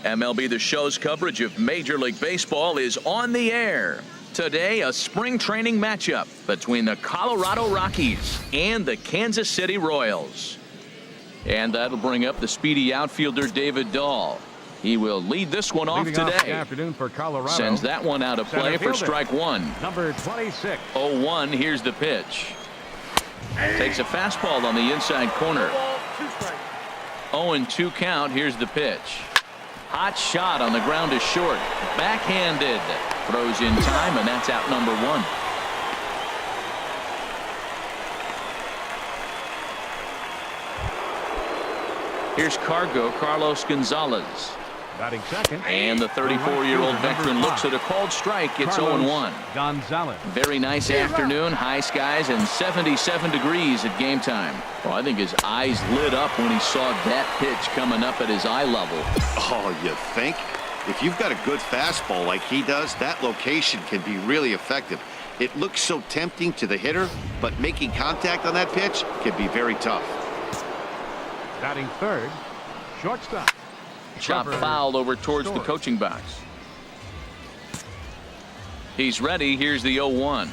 MLB The Show's coverage of Major League Baseball is on the air. Today, a spring training matchup between the Colorado Rockies and the Kansas City Royals. And that'll bring up the speedy outfielder David Dahl. He will lead this one off today. Off the afternoon for Colorado. Sends that one out of play for strike one. Number 26. 0-1, here's the pitch. Takes a fastball on the inside corner. 0-2 count, here's the pitch. Hot shot on the ground is short. Backhanded. Throws in time, and that's out number one. Here's Carlos Gonzalez. Batting second. And the 34-year-old veteran looks at a called strike. It's 0-1. Gonzalez. Very nice afternoon. High skies and 77 degrees at game time. Well, I think his eyes lit up when he saw that pitch coming up at his eye level. Oh, you think? If you've got a good fastball like he does, that location can be really effective. It looks so tempting to the hitter, but making contact on that pitch can be very tough. Batting third. Shortstop. Chop foul over towards the coaching box. He's ready. Here's the 0-1.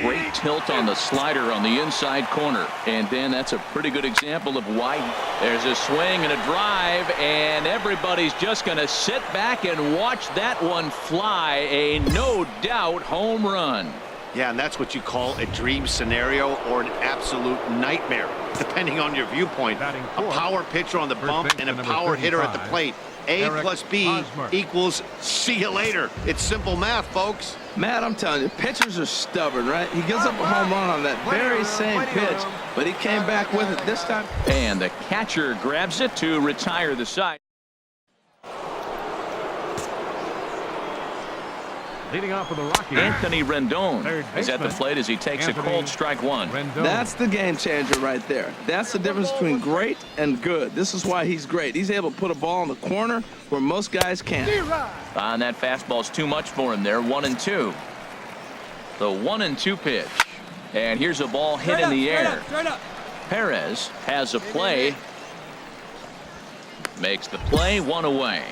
Great tilt on the slider on the inside corner. And then that's a pretty good example of why there's a swing and a drive, and everybody's just going to sit back and watch that one fly. A no doubt home run. Yeah, and that's what you call a dream scenario or an absolute nightmare, depending on your viewpoint. A power pitcher on the bump and a power hitter at the plate. A plus B equals see you later. It's simple math, folks. Matt, I'm telling you, pitchers are stubborn, right? He gives up a home run on that very same pitch, but he came back with it this time. And the catcher grabs it to retire the side. Leading off for the Rockies. Anthony Rendon is at the plate as he takes a cold strike one. That's the game changer right there. That's the difference between great and good. This is why he's great. He's able to put a ball in the corner where most guys can't. And that fastball's too much for him there. 1-2. The 1-2 pitch. And here's a ball hit in the air. Perez has a play. Makes the play, one away.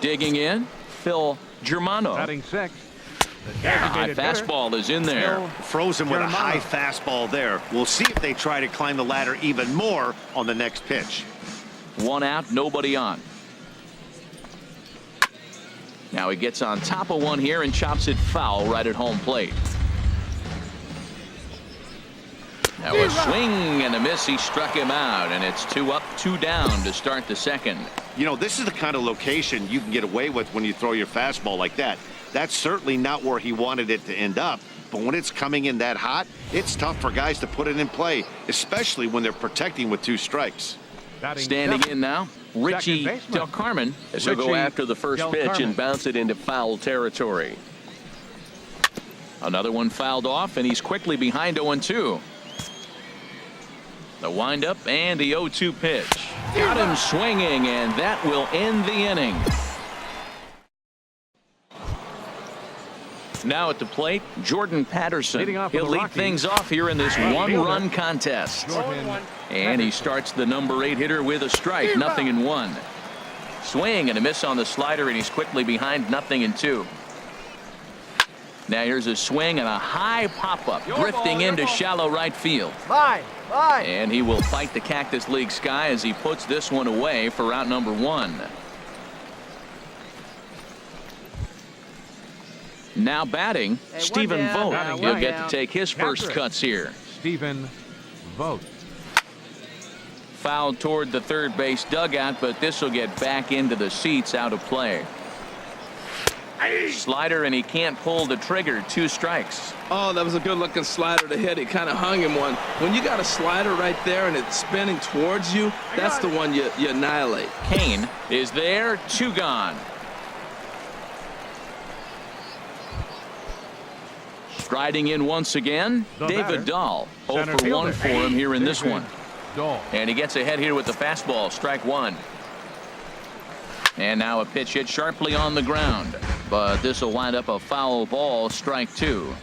Digging in, Phil Germano. Batting six. High fastball is in there. Frozen with a high fastball there. We'll see if they try to climb the ladder even more on the next pitch. One out, nobody on. Now he gets on top of one here and chops it foul right at home plate. Now a swing and a miss. He struck him out, and it's 2 up, 2 down to start the second. You know, this is the kind of location you can get away with when you throw your fastball like that. That's certainly not where he wanted it to end up, but when it's coming in that hot, it's tough for guys to put it in play, especially when they're protecting with 2 strikes. Standing in now, Richie Del Carmen, as he'll go after the first pitch and bounce it into foul territory. Another one fouled off, and he's quickly behind 0-2. The windup and the 0-2 pitch. Got him swinging, and that will end the inning. Now at the plate, Jordan Patterson. He'll lead things off here in this one-run contest. And he starts the number 8 hitter with a strike, 0-1. Swing and a miss on the slider, and he's quickly behind 0-2. Now here's a swing and a high pop-up, drifting into shallow right field. And he will fight the Cactus League sky as he puts this one away for out number 1. Now batting, Stephen Vogt. He'll get to take his first cuts here. Stephen Vogt. Fouled toward the third base dugout, but this will get back into the seats, out of play. Slider, and he can't pull the trigger. 2 strikes. Oh, that was a good-looking slider to hit. He kind of hung him one. When you got a slider right there and it's spinning towards you, that's the one you annihilate. Kane is there. 2 gone. Striding in once again, David Dahl. 0 for 1 for him here in this one. And he gets ahead here with the fastball. Strike 1. And now a pitch hit sharply on the ground, but this will wind up a foul ball. Strike 2.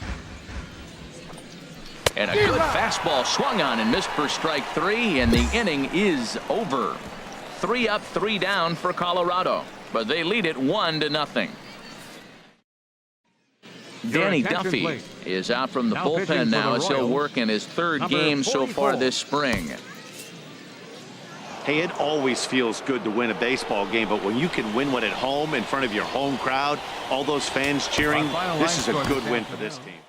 And a good fastball swung on and missed for strike 3, and the inning is over. 3 up, 3 down for Colorado, but they lead it 1-0. Danny Duffy please. is out from the Now pitching bullpen for now the as he'll Royals, work in his third number game so far 44. this spring. Hey, it always feels good to win a baseball game, but when you can win one at home in front of your home crowd, all those fans cheering, Our final this line is a score good this win for this afternoon. team.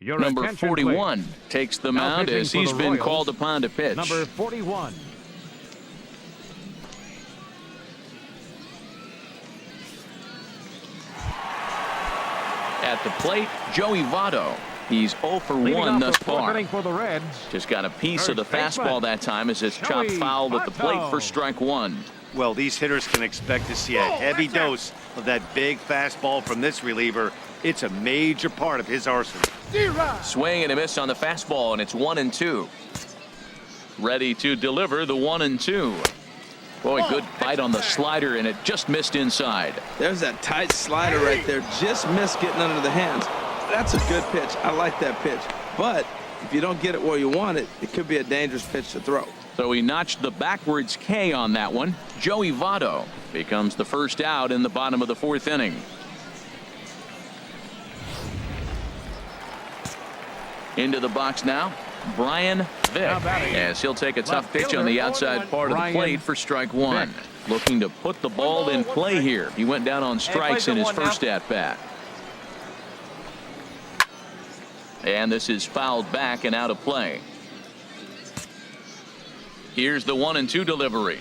Your Number attention, 41 please. takes the Now mound pitching as for he's the been Royals, called upon to pitch. Number 41. At the plate, Joey Votto. He's 0 for Leading 1 off thus the fourth far. inning for the Reds. Just got a piece of the First baseman, fastball that time as it's chopped Joey foul at the plate for Votto. strike 1. Well, these hitters can expect to see a heavy dose of that big fastball from this reliever. It's a major part of his arsenal. Swing and a miss on the fastball, and it's 1-2. Ready to deliver the 1-2. Boy, good bite on the slider, and it just missed inside. There's that tight slider right there. Just missed getting under the hands. That's a good pitch. I like that pitch. But if you don't get it where you want it, it could be a dangerous pitch to throw. So he notched the backwards K on that one. Joey Votto becomes the first out in the bottom of the 4th inning. Into the box now, Brian Vick, Now batting, as he'll take a tough left pitch on fielder, the outside part of the Brian plate for strike 1. Vick. Looking to put the ball in play here. He went down on strikes in his first at-bat. And this is fouled back and out of play. Here's the 1-2 delivery.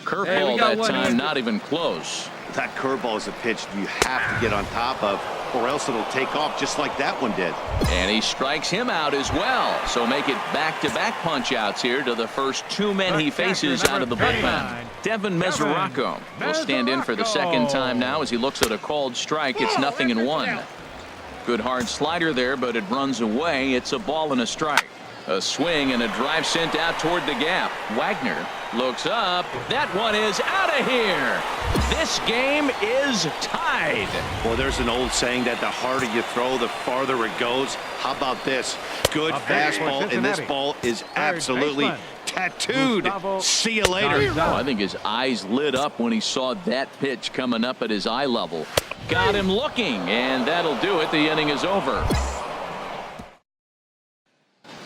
Curveball that time, not even close. That curveball is a pitch you have to get on top of, or else it'll take off just like that one did. And he strikes him out as well. So make it back-to-back punch-outs here to the first 2 men he faces out of the bullpen. Devin Mesoraco will stand in for the second time now as he looks at a called strike. It's 0-1. Good hard slider there, but it runs away. It's a ball and a strike. A swing and a drive sent out toward the gap. Wagner looks up. That one is out of here. This game is tied. Well, there's an old saying that the harder you throw, the farther it goes. How about this? Good fastball, and this ball is absolutely tattooed. Gustavo See you later. Oh, I think his eyes lit up when he saw that pitch coming up at his eye level. Got him looking, and that'll do it. The inning is over.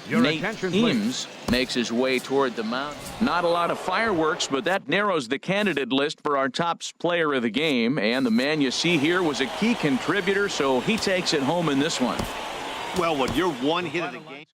Your Nate attention, please. Eames makes his way toward the mound. Not a lot of fireworks, but that narrows the candidate list for our top player of the game. And the man you see here was a key contributor, so he takes it home in this one. Well, when you're one hit of the game.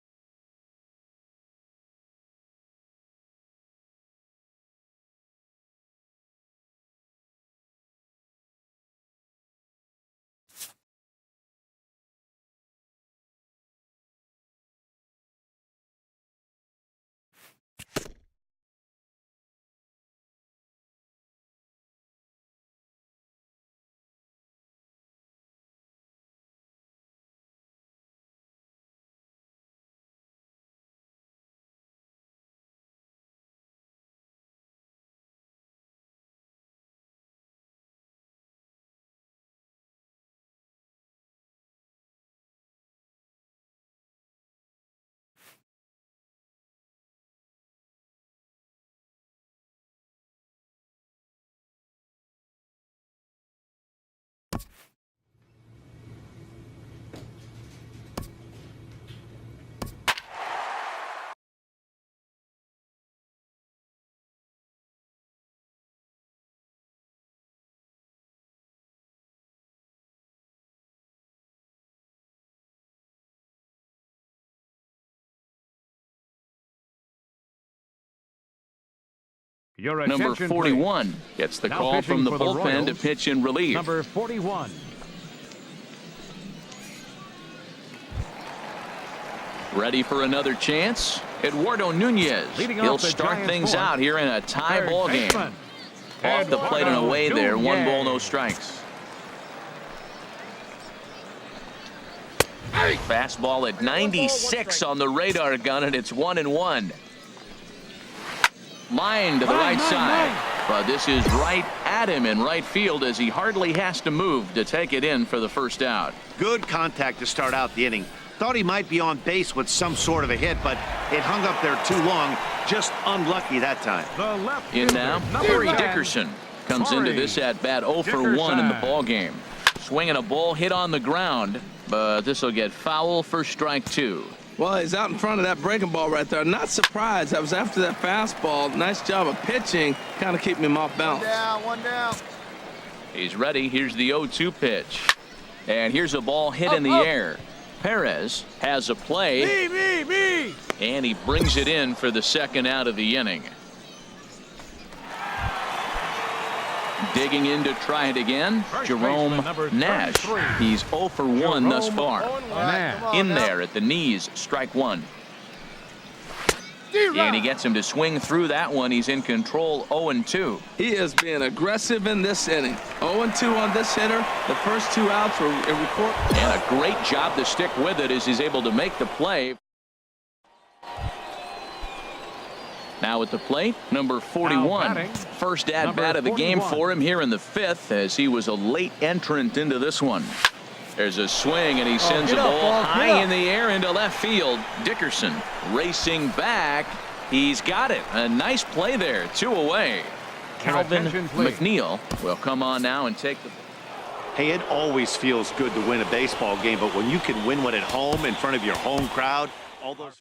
Your Number attention, 41 please. gets the Now call from pitching the for the bullpen to Royals, pitch in relief. Number 41. Ready for another chance? Eduardo Nunez. Leading He'll off the start Giants' things fourth, out here in a tie third ball game. baseman, Off the plate and Eduardo away there. 1 ball, no Nunez. strikes. Fastball at 96 on the radar gun, and it's 1-1. Line to the right side. But this is right at him in right field as he hardly has to move to take it in for the first out. Good contact to start out the inning. Thought he might be on base with some sort of a hit, but it hung up there too long. Just unlucky that time. The left In now, fielder, Corey number 10. Dickerson comes into this at bat 0 for 1 in the ball game. Swinging a ball hit on the ground, but this will get foul for strike 2. Well, he's out in front of that breaking ball right there. Not surprised. I was after that fastball. Nice job of pitching, kind of keeping him off balance. One down. He's ready. Here's the 0-2 pitch. And here's a ball hit in the air. Perez has a play. Me. And he brings it in for the second out of the inning. Digging in to try it again, First Jerome baseman, number Nash. 33. He's 0 for 1 thus far. Nash. In there at the knees, strike 1. And he gets him to swing through that one. He's in control, 0-2. He is being aggressive in this inning. 0-2 on this hitter. The first 2 outs were in report. And a great job to stick with it as he's able to make the play. Now at the plate, number 41. batting, First at number bat of the game 41. for him here in the 5th as he was a late entrant into this one. There's a swing and he sends a ball high in the air into left field. Dickerson racing back. He's got it. A nice play there. 2 away. Calvin attention, please. McNeil will come on now and take the. Hey, it always feels good to win a baseball game, but when you can win one at home in front of your home crowd, all those.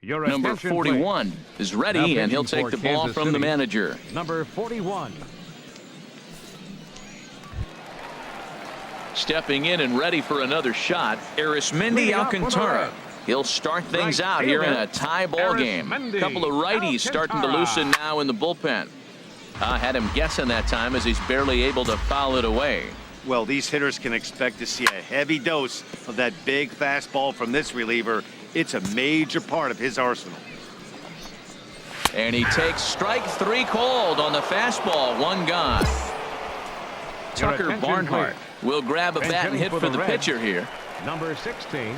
Your Number attention, 41 please. is Now ready, and he'll pitching take for the ball Kansas from the City, manager. Number 41. Stepping in and ready for another shot, Arismendi Leading off with a Alcantara. right. He'll start things Right out here in fielder, a tie ball game. Arismendi Couple of righties starting to Alcantara. loosen now in the bullpen. Had him guessing that time as he's barely able to foul it away. Well, these hitters can expect to see a heavy dose of that big fastball from this reliever. It's a major part of his arsenal. And he takes strike 3 called on the fastball. 1 gone. Your Tucker attention, Barnhart please. will grab a And bat and hitting hit for for the the Reds. pitcher here. Number 16.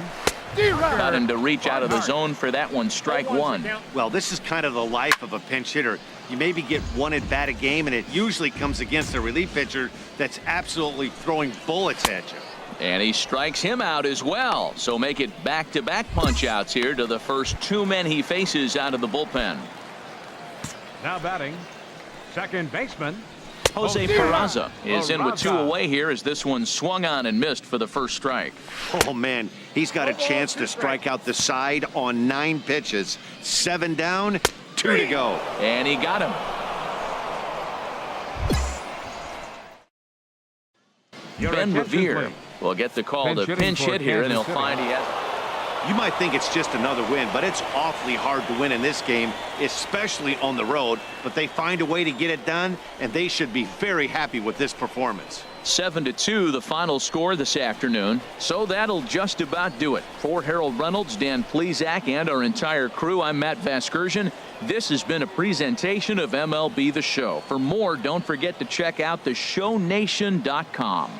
Got him to reach out of the Barnhart. zone for that one. Strike 1. Well, this is kind of the life of a pinch hitter. You maybe get 1 at bat a game, and it usually comes against a relief pitcher that's absolutely throwing bullets at you. And he strikes him out as well. So make it back-to-back punch-outs here to the first 2 men he faces out of the bullpen. Now batting, second baseman, Jose Peraza is in with 2 away here as this one swung on and missed for the first strike. Oh, man, he's got a chance to strike out the side on 9 pitches. 7 down, 2 to go. And he got him. Your Ben attention, Revere please. will get the call Pinch to hitting pinch for hit here, and he'll Kansas City. find he has. You might think it's just another win, but it's awfully hard to win in this game, especially on the road. But they find a way to get it done, and they should be very happy with this performance. 7-2 the final score this afternoon. So that'll just about do it. For Harold Reynolds, Dan Plesac, and our entire crew, I'm Matt Vasgersian. This has been a presentation of MLB The Show. For more, don't forget to check out theshownation.com.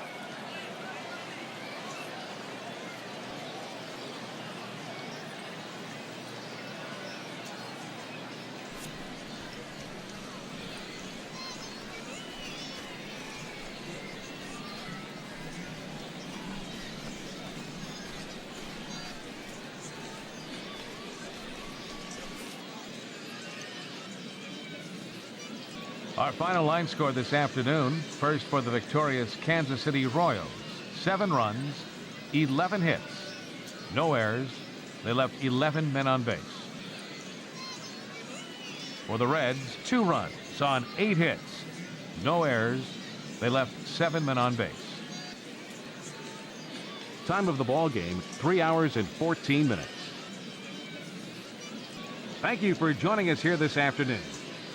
Our final line score this afternoon. First for the victorious Kansas City Royals. 7 runs, 11 hits, no errors. They left 11 men on base. For the Reds, 2 runs on 8 hits, no errors. They left 7 men on base. Time of the ball game, 3 hours and 14 minutes. Thank you for joining us here this afternoon.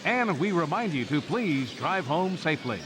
And we remind you to please drive home safely.